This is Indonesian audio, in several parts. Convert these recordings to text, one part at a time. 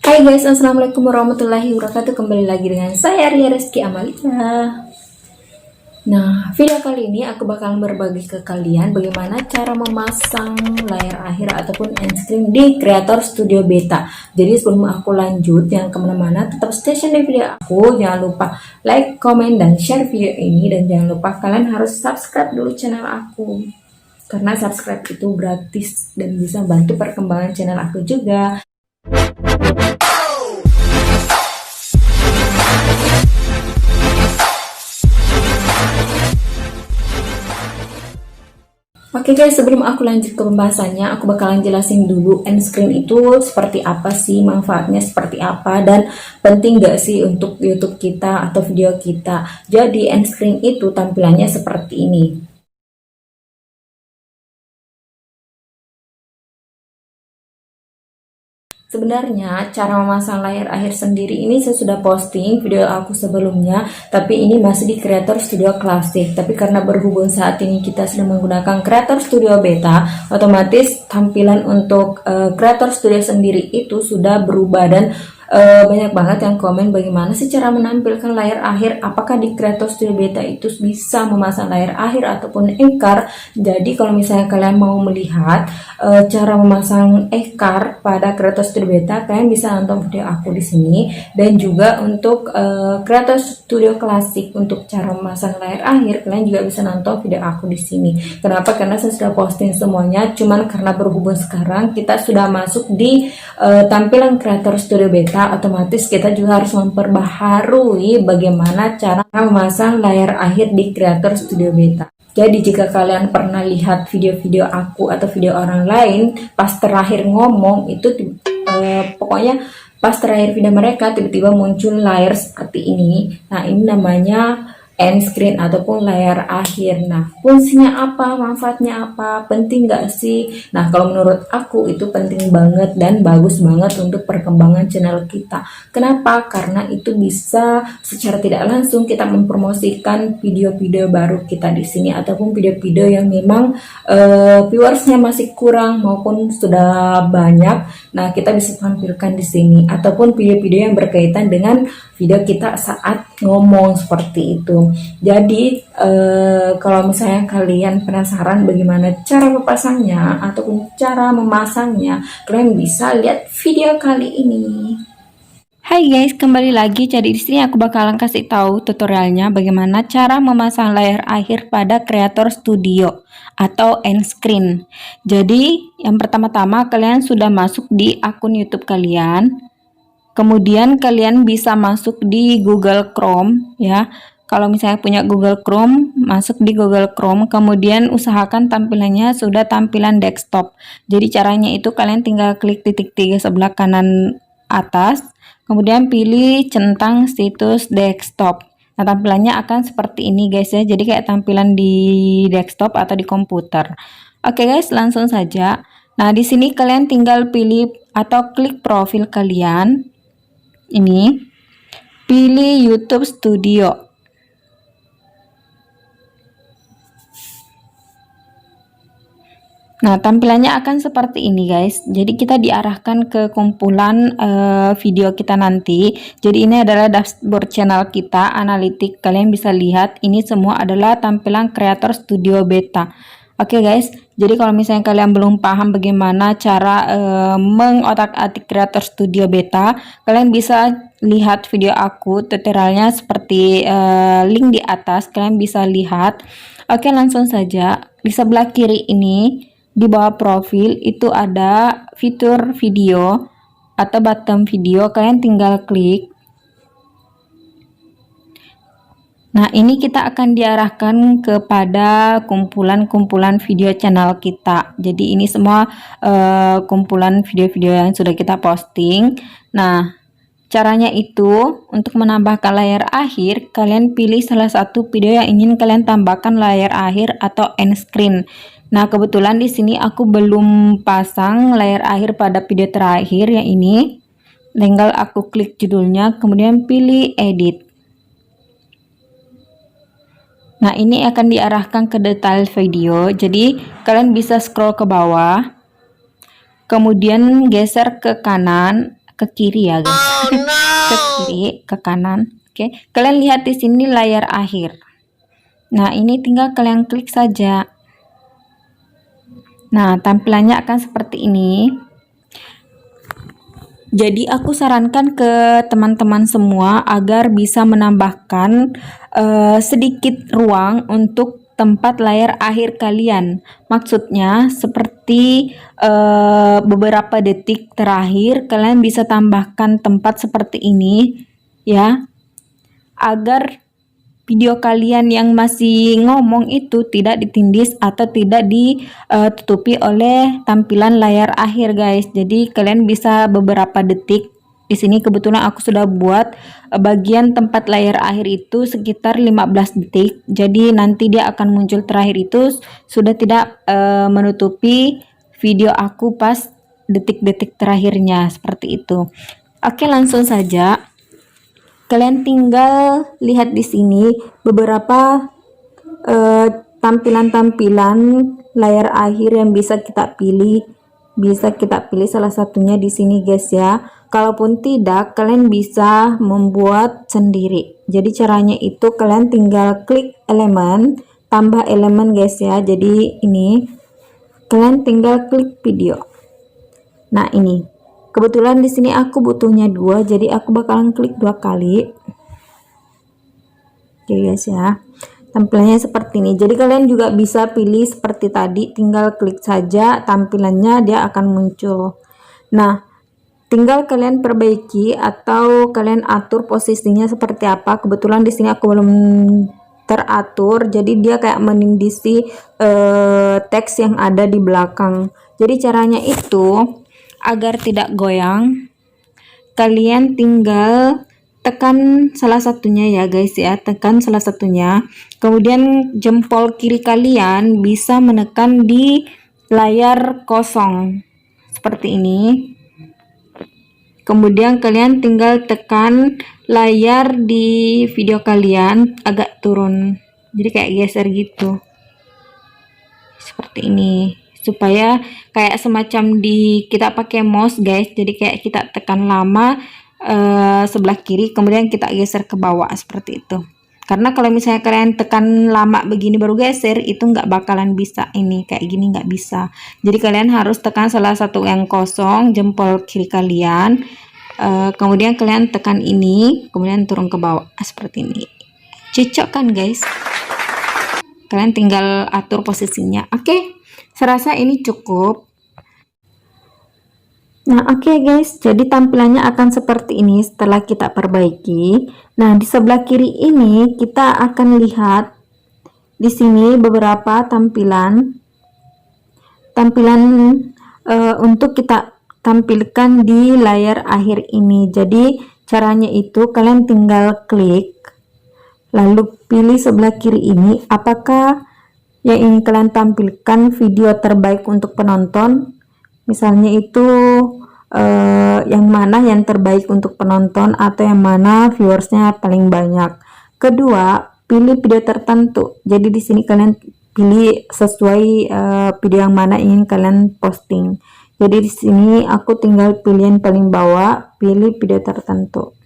Hai guys, assalamualaikum warahmatullahi wabarakatuh. Kembali lagi dengan saya Ria Rizky Amalia. Nah, video kali ini aku bakalan berbagi ke kalian bagaimana cara memasang layar akhir ataupun end screen di Creator Studio Beta. Jadi sebelum aku lanjut, jangan kemana-mana, tetap stay tune di video aku. Jangan lupa like, comment, dan share video ini. Dan jangan lupa kalian harus subscribe dulu channel aku, karena subscribe itu gratis dan bisa bantu perkembangan channel aku juga. Oke guys, sebelum aku lanjut ke pembahasannya, aku bakalan jelasin dulu end screen itu seperti apa sih, manfaatnya seperti apa, dan penting gak sih untuk YouTube kita atau video kita. Jadi end screen itu tampilannya seperti ini. Sebenarnya cara memasang layar akhir sendiri ini saya sudah posting video aku sebelumnya, tapi ini masih di Creator Studio Classic. Tapi karena berhubung saat ini kita sedang menggunakan Creator Studio Beta, otomatis tampilan untuk Creator Studio sendiri itu sudah berubah. Dan banyak banget yang komen bagaimana sih cara menampilkan layar akhir, apakah di Creator Studio Beta itu bisa memasang layar akhir ataupun ekar. Jadi kalau misalnya kalian mau melihat cara memasang ekar pada Creator Studio Beta, kalian bisa nonton video aku di sini. Dan juga untuk Creator Studio Classic untuk cara memasang layar akhir, kalian juga bisa nonton video aku di sini. Kenapa? Karena saya sudah posting semuanya, cuman karena berhubung sekarang kita sudah masuk di tampilan Creator Studio Beta, otomatis kita juga harus memperbaharui bagaimana cara memasang layar akhir di Creator Studio Beta. Jadi jika kalian pernah lihat video-video aku atau video orang lain, pas terakhir ngomong itu pokoknya pas terakhir video mereka tiba-tiba muncul layar seperti ini. Nah, ini namanya end screen ataupun layar akhir. Nah, fungsinya apa, manfaatnya apa, penting gak sih? Nah, kalau menurut aku itu penting banget dan bagus banget untuk perkembangan channel kita. Kenapa? Karena itu bisa secara tidak langsung kita mempromosikan video-video baru kita di sini, ataupun video-video yang memang viewersnya masih kurang maupun sudah banyak. Nah, kita bisa tampilkan di sini, ataupun video-video yang berkaitan dengan video kita saat ngomong seperti itu. Jadi kalau misalnya kalian penasaran bagaimana cara memasangnya ataupun cara memasangnya, kalian bisa lihat video kali ini. Hai guys, kembali lagi. Jadi di sini aku bakalan kasih tahu tutorialnya bagaimana cara memasang layar akhir pada Creator Studio atau end screen. Jadi yang pertama-tama kalian sudah masuk di akun YouTube kalian. Kemudian kalian bisa masuk di Google Chrome ya. Kalau misalnya punya Google Chrome, masuk di Google Chrome, kemudian usahakan tampilannya sudah tampilan desktop. Jadi caranya itu kalian tinggal klik titik 3 sebelah kanan atas, kemudian pilih centang situs desktop. Nah, tampilannya akan seperti ini guys ya. Jadi kayak tampilan di desktop atau di komputer. Oke guys, langsung saja. Nah, di sini kalian tinggal pilih atau klik profil kalian. Ini pilih YouTube Studio. Nah, tampilannya akan seperti ini guys. Jadi kita diarahkan ke kumpulan video kita nanti. Jadi ini adalah dashboard channel kita, analitik. Kalian bisa lihat ini semua adalah tampilan Creator Studio Beta. Oke guys, jadi kalau misalnya kalian belum paham bagaimana cara mengotak-atik Creator Studio Beta, kalian bisa lihat video aku tutorialnya seperti link di atas, kalian bisa lihat. Oke, langsung saja. Di sebelah kiri ini, di bawah profil itu ada fitur video atau button video, kalian tinggal klik. Nah, ini kita akan diarahkan kepada kumpulan-kumpulan video channel kita. Jadi ini semua kumpulan video-video yang sudah kita posting. Nah, caranya itu untuk menambahkan layar akhir, kalian pilih salah satu video yang ingin kalian tambahkan layar akhir atau end screen. Nah, kebetulan di sini aku belum pasang layar akhir pada video terakhir yang ini. Tinggal aku klik judulnya, kemudian pilih edit. Nah, ini akan diarahkan ke detail video. Jadi, kalian bisa scroll ke bawah. Kemudian geser ke kanan. ke kiri ya guys. Ke kiri, ke kanan. Oke, kalian lihat di sini layar akhir. Nah, ini tinggal kalian klik saja. Nah, tampilannya akan seperti ini. Jadi aku sarankan ke teman-teman semua agar bisa menambahkan sedikit ruang untuk tempat layar akhir kalian. Maksudnya seperti beberapa detik terakhir kalian bisa tambahkan tempat seperti ini ya, agar video kalian yang masih ngomong itu tidak ditindis atau tidak ditutupi oleh tampilan layar akhir guys. Jadi kalian bisa beberapa detik. Di sini kebetulan aku sudah buat bagian tempat layar akhir itu sekitar 15 detik. Jadi nanti dia akan muncul terakhir itu sudah tidak menutupi video aku pas detik-detik terakhirnya, seperti itu. Oke, langsung saja. Kalian tinggal lihat di sini beberapa tampilan-tampilan layar akhir yang bisa kita pilih. Bisa kita pilih salah satunya di sini guys ya. Kalaupun tidak, kalian bisa membuat sendiri. Jadi caranya itu kalian tinggal klik elemen, tambah elemen guys ya. Jadi ini kalian tinggal klik video. Nah, ini kebetulan di sini aku butuhnya 2, jadi aku bakalan klik 2 kali. Oke guys ya, tampilannya seperti ini. Jadi kalian juga bisa pilih seperti tadi, tinggal klik saja tampilannya dia akan muncul. Nah, tinggal kalian perbaiki atau kalian atur posisinya seperti apa. Kebetulan di sini aku belum teratur, jadi dia kayak menindisi teks yang ada di belakang. Jadi caranya itu agar tidak goyang, kalian tinggal tekan salah satunya ya guys ya, tekan salah satunya. Kemudian jempol kiri kalian bisa menekan di layar kosong seperti ini. Kemudian kalian tinggal tekan layar di video kalian agak turun, jadi kayak geser gitu seperti ini, supaya kayak semacam kita pakai mouse guys. Jadi kayak kita tekan lama sebelah kiri, kemudian kita geser ke bawah seperti itu. Karena kalau misalnya kalian tekan lama begini baru geser, itu nggak bakalan bisa. Ini kayak gini nggak bisa. Jadi kalian harus tekan salah satu yang kosong, jempol kiri kalian, kemudian kalian tekan ini, kemudian turun ke bawah seperti ini. Cocok kan guys? Kalian tinggal atur posisinya. Oke, serasa ini cukup. Nah, oke guys, jadi tampilannya akan seperti ini setelah kita perbaiki. Nah, di sebelah kiri ini kita akan lihat di sini beberapa tampilan untuk kita tampilkan di layar akhir ini. Jadi caranya itu kalian tinggal klik, lalu pilih sebelah kiri ini apakah yang ingin kalian tampilkan video terbaik untuk penonton. Misalnya itu yang mana yang terbaik untuk penonton atau yang mana viewersnya paling banyak. Kedua, pilih video tertentu. Jadi di sini kalian pilih sesuai video yang mana ingin kalian posting. Jadi di sini aku tinggal pilih yang paling bawah, pilih video tertentu.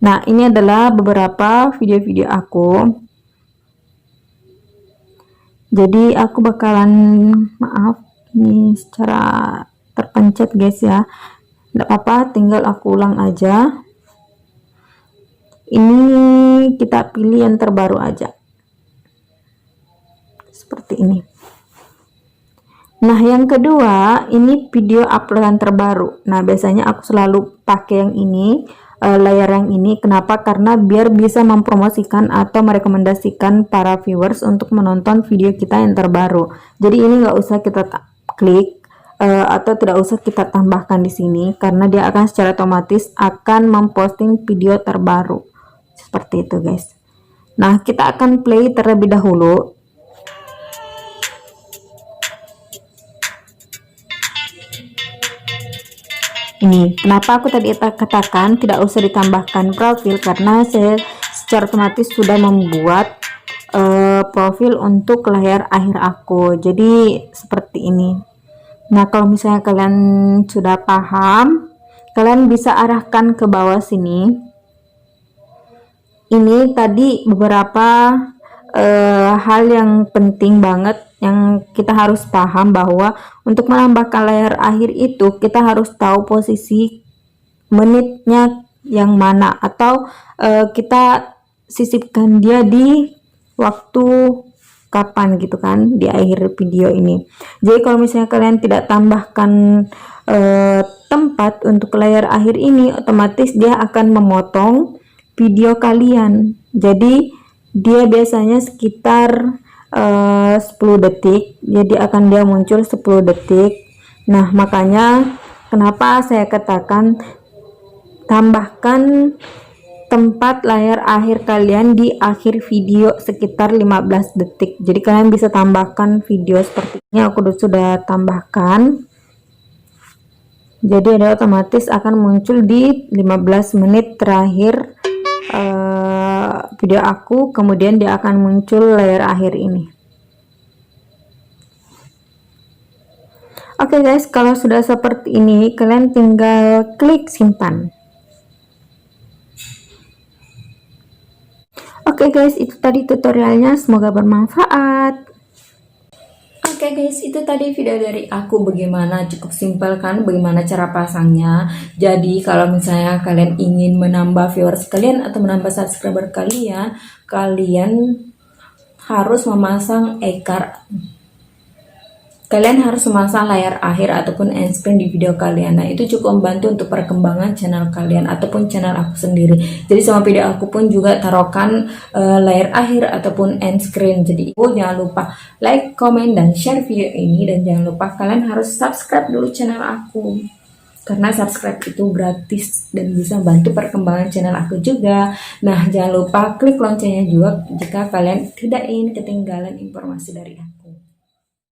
Nah, ini adalah beberapa video-video aku. Jadi aku bakalan, maaf ini secara terpencet guys ya, tidak apa-apa, tinggal aku ulang aja. Ini kita pilih yang terbaru aja seperti ini. Nah, yang kedua ini video uploadan terbaru. Nah, biasanya aku selalu pakai yang ini, layar yang ini. Kenapa? Karena biar bisa mempromosikan atau merekomendasikan para viewers untuk menonton video kita yang terbaru. Jadi ini nggak usah kita klik atau tidak usah kita tambahkan di sini, karena dia akan secara otomatis akan memposting video terbaru seperti itu guys. Nah, kita akan play terlebih dahulu. Ini kenapa aku tadi katakan tidak usah ditambahkan profil, karena saya secara otomatis sudah membuat profil untuk layar akhir aku. Jadi seperti ini. Nah, kalau misalnya kalian sudah paham, kalian bisa arahkan ke bawah sini. Ini tadi beberapa hal yang penting banget yang kita harus paham, bahwa untuk menambahkan layar akhir itu kita harus tahu posisi menitnya yang mana, atau kita sisipkan dia di waktu kapan gitu kan di akhir video ini. Jadi kalau misalnya kalian tidak tambahkan tempat untuk layar akhir ini, otomatis dia akan memotong video kalian. Jadi dia biasanya sekitar 10 detik, jadi akan dia muncul 10 detik. Nah, makanya kenapa saya katakan tambahkan tempat layar akhir kalian di akhir video sekitar 15 detik. Jadi kalian bisa tambahkan video seperti ini. Aku sudah tambahkan, jadi ada otomatis akan muncul di 15 menit terakhir video aku, kemudian dia akan muncul layar akhir ini. Oke guys, kalau sudah seperti ini kalian tinggal klik simpan. Oke guys, itu tadi tutorialnya, semoga bermanfaat. Oke guys, itu tadi video dari aku, bagaimana, cukup simpel kan bagaimana cara pasangnya. Jadi kalau misalnya kalian ingin menambah viewers kalian atau menambah subscriber kalian, kalian harus memasang kalian harus memasang layar akhir ataupun end screen di video kalian. Nah, itu cukup membantu untuk perkembangan channel kalian ataupun channel aku sendiri. Jadi sama video aku pun juga taruhkan layar akhir ataupun end screen. Jadi jangan lupa like, comment, dan share video ini. Dan jangan lupa kalian harus subscribe dulu channel aku, karena subscribe itu gratis dan bisa bantu perkembangan channel aku juga. Nah, jangan lupa klik loncengnya juga jika kalian tidak ingin ketinggalan informasi dari aku.